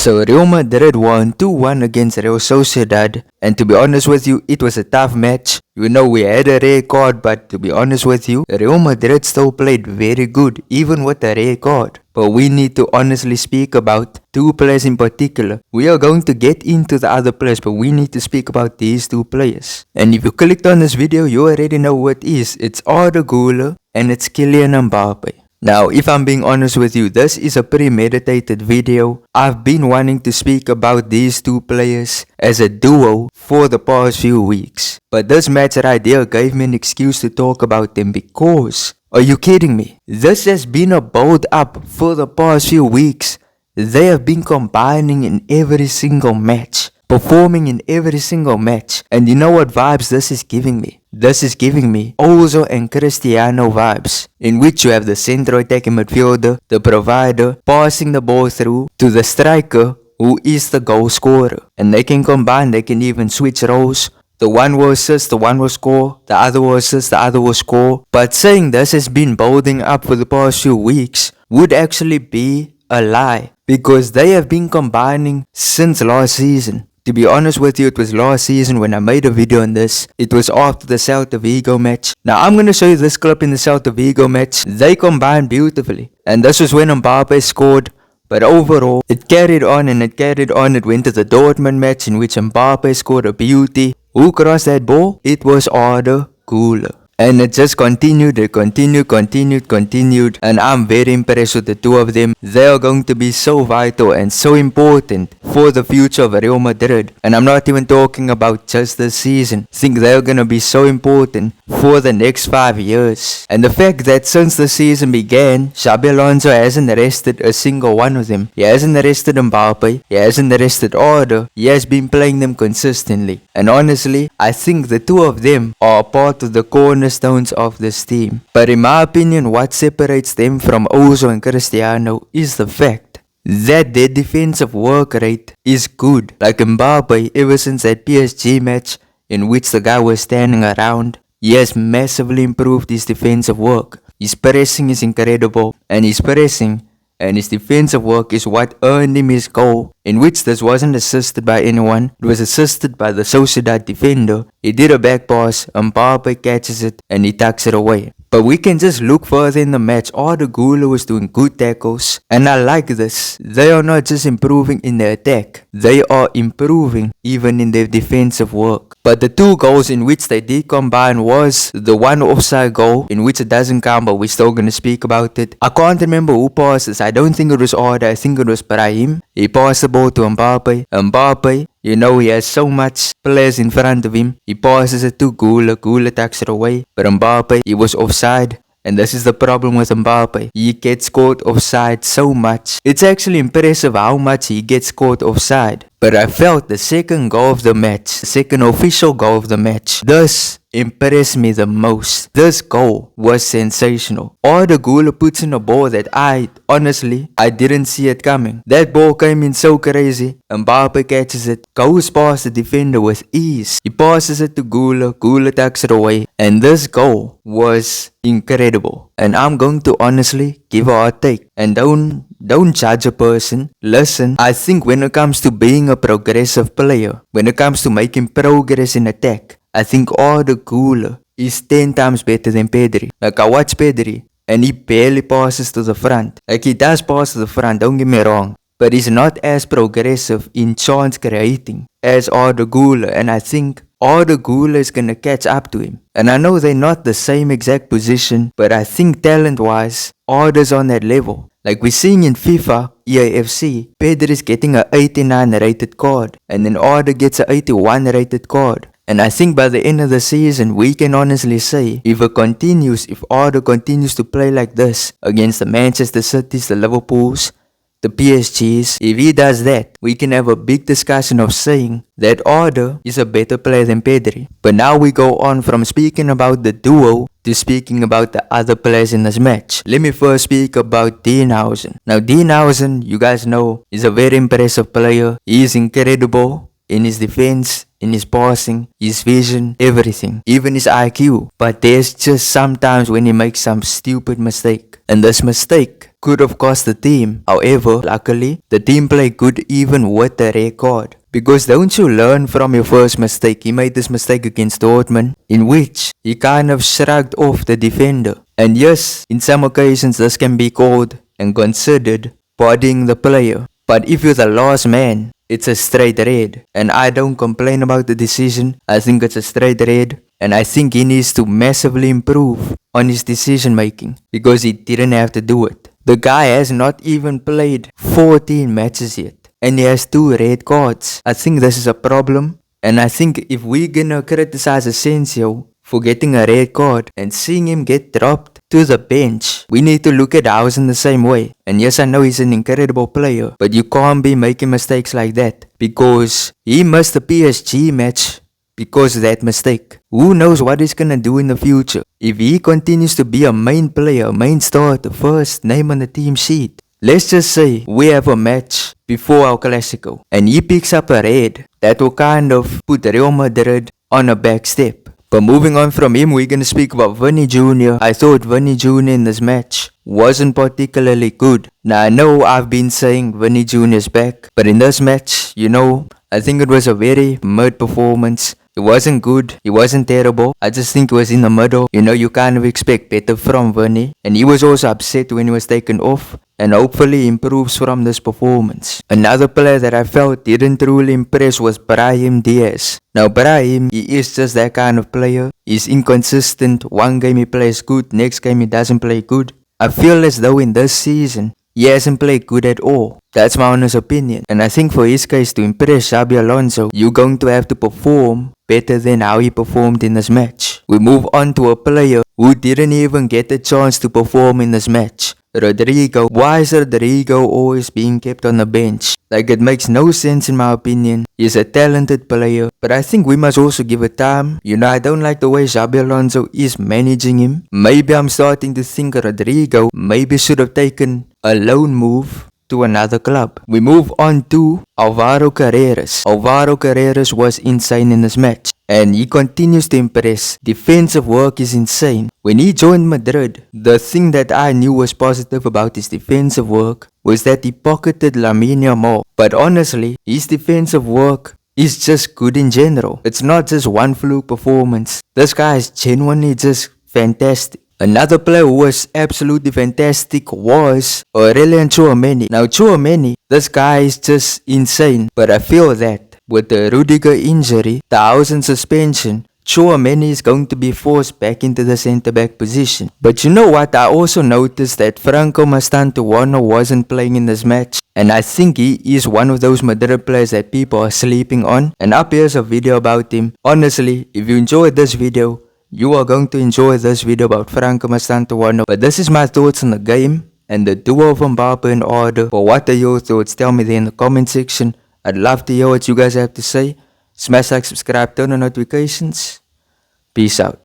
So Real Madrid won 2-1 against Real Sociedad, and to be honest with you, it was a tough match. You know, we had a red card, but to be honest with you, Real Madrid still played very good, even with the red card. But we need to honestly speak about two players in particular. We are going to get into the other players, but we need to speak about these two players. And if you clicked on this video, you already know what it is. It's Arda Guler and it's Kylian Mbappé. Now, if I'm being honest with you, this is a premeditated video. I've been wanting to speak about these two players as a duo for the past few weeks. But this match right here gave me an excuse to talk about them because, are you kidding me? This has been a build up for the past few weeks. They have been combining in every single match, performing in every single match. And you know what vibes this is giving me? This is giving me Alonso and Cristiano vibes, in which you have the central attacking midfielder, the provider, passing the ball through to the striker, who is the goal scorer. And they can combine, they can even switch roles. The one will assist, the one will score, the other will assist, the other will score. But saying this has been building up for the past few weeks would actually be a lie, because they have been combining since last season. To be honest with you, it was last season when I made a video on this. It was after the Celta Vigo match. Now I'm gonna show you this clip in the Celta Vigo match. They combined beautifully, and this was when Mbappé scored. But overall, it carried on and it carried on. It went to the Dortmund match in which Mbappé scored a beauty. Who crossed that ball? It was Arda Güler. And it just continued, it continued, and I'm very impressed with the two of them. They are going to be so vital and so important for the future of Real Madrid. And I'm not even talking about just this season. I think they're gonna be so important for the next 5 years. And the fact that since the season began, Xabi Alonso hasn't rested a single one of them. He hasn't rested Mbappé, he hasn't rested Arda, he has been playing them consistently. And honestly, I think the two of them are part of the cornerstones of this team. But in my opinion, what separates them from Alonso and Cristiano is the fact that their defensive work rate is good. Like Mbappé, ever since that PSG match in which the guy was standing around, he has massively improved his defensive work. His pressing is incredible, and his pressing and his defensive work is what earned him his goal, in which this wasn't assisted by anyone. It was assisted by the Sociedad defender. He did a back pass, Mbappé catches it and he tucks it away. But we can just look further in the match. Arda Güler was doing good tackles, and I like this. They are not just improving in their attack, they are improving even in their defensive work. But the two goals in which they did combine was the one offside goal, in which it doesn't count, but we're still gonna speak about it. I can't remember who passed this. I don't think it was Arda, I think it was Brahim. He passed the ball to Mbappé. Mbappé, you know, he has so much players in front of him. He passes it to Guler. Guler takes it away. But Mbappé, he was offside. And this is the problem with Mbappé. He gets caught offside so much. It's actually impressive how much he gets caught offside. But I felt the second goal of the match, the second official goal of the match, this impressed me the most. This goal was sensational. Arda Güler puts in a ball that I didn't see it coming. That ball came in so crazy. Mbappé catches it, goes past the defender with ease. He passes it to Guler. Guler takes it away. And this goal was incredible. And I'm going to honestly give a hot take. And don't judge a person. Listen, I think when it comes to being a progressive player, when it comes to making progress in attack, I think Arda Güler is 10 times better than Pedri. Like, I watch Pedri and he barely passes to the front. Like, he does pass to the front, don't get me wrong, but he's not as progressive in chance creating as Arda Güler. And I think Arda Güler is gonna catch up to him. And I know they're not the same exact position, but I think talent wise, Arda's on that level. Like we're seeing in FIFA, EAFC, Pedri is getting a 89 rated card, and then Arda gets a 81 rated card. And I think by the end of the season, we can honestly say, if Arda continues to play like this against the Manchester Cities, the Liverpools, the PSGs, if he does that, we can have a big discussion of saying that Arda is a better player than Pedri. But now we go on from speaking about the duo to speaking about the other players in this match. Let me first speak about Dienhausen. Now Dienhausen, you guys know, is a very impressive player. He is incredible in his defense, in his passing, his vision, everything, even his IQ. But there's just sometimes when he makes some stupid mistake, and this mistake could have cost the team. However, luckily, the team played good even with the red card. Because don't you learn from your first mistake? He made this mistake against Dortmund, in which he kind of shrugged off the defender. And yes, in some occasions this can be called and considered bodying the player. But if you're the last man, it's a straight red. And I don't complain about the decision. I think it's a straight red. And I think he needs to massively improve on his decision making, because he didn't have to do it. The guy has not even played 14 matches yet, and he has 2 red cards. I think this is a problem. And I think if we're gonna criticize Asensio for getting a red card and seeing him get dropped to the bench, we need to look at ours in the same way. And yes, I know he's an incredible player, but you can't be making mistakes like that, because he missed the PSG match because of that mistake. Who knows what he's gonna do in the future? If he continues to be a main player, main star, the first name on the team sheet, let's just say we have a match before our Clasico and he picks up a red, that will kind of put Real Madrid on a back step. But moving on from him, we're gonna speak about Vinny Jr. I thought Vinny Jr. in this match wasn't particularly good. Now I know I've been saying Vinny Jr. is back, but in this match, I think it was a very mid performance. It wasn't good, it wasn't terrible, I just think it was in the middle. You kind of expect better from Vinny, and he was also upset when he was taken off, and hopefully improves from this performance. Another player that I felt didn't truly impress was Brahim Diaz. Now Brahim, he is just that kind of player. He's inconsistent. One game he plays good, next game he doesn't play good. I feel as though in this season, he hasn't played good at all. That's my honest opinion. And I think for his case, to impress Xabi Alonso, you're going to have to perform better than how he performed in this match. We move on to a player who didn't even get a chance to perform in this match. Rodrigo. Why is Rodrigo always being kept on the bench? Like, it makes no sense in my opinion. He's a talented player, but I think we must also give it time. I don't like the way Xabi Alonso is managing him. Maybe I'm starting to think Rodrigo maybe should have taken a loan move to another club. We move on to Alvaro Carreras. Alvaro Carreras was insane in this match, and he continues to impress. Defensive work is insane. When he joined Madrid, the thing that I knew was positive about his defensive work was that he pocketed Lamine Yamal. But honestly, his defensive work is just good in general. It's not just one fluke performance. This guy is genuinely just fantastic. Another player who was absolutely fantastic was Aurelien Tchouameni. Now Tchouameni, this guy is just insane. But I feel that with the Rudiger injury, the housing suspension, Tchouameni is going to be forced back into the centre-back position. But you know what? I also noticed that Franco Mastantuono wasn't playing in this match. And I think he is one of those Madrid players that people are sleeping on. And up here's a video about him. Honestly, if you enjoyed this video, you are going to enjoy this video about Franco Mastantuono. But this is my thoughts on the game and the duo of Mbappé and Arda. But what are your thoughts? Tell me there in the comment section. I'd love to hear what you guys have to say. Smash like, subscribe, turn on notifications. Peace out.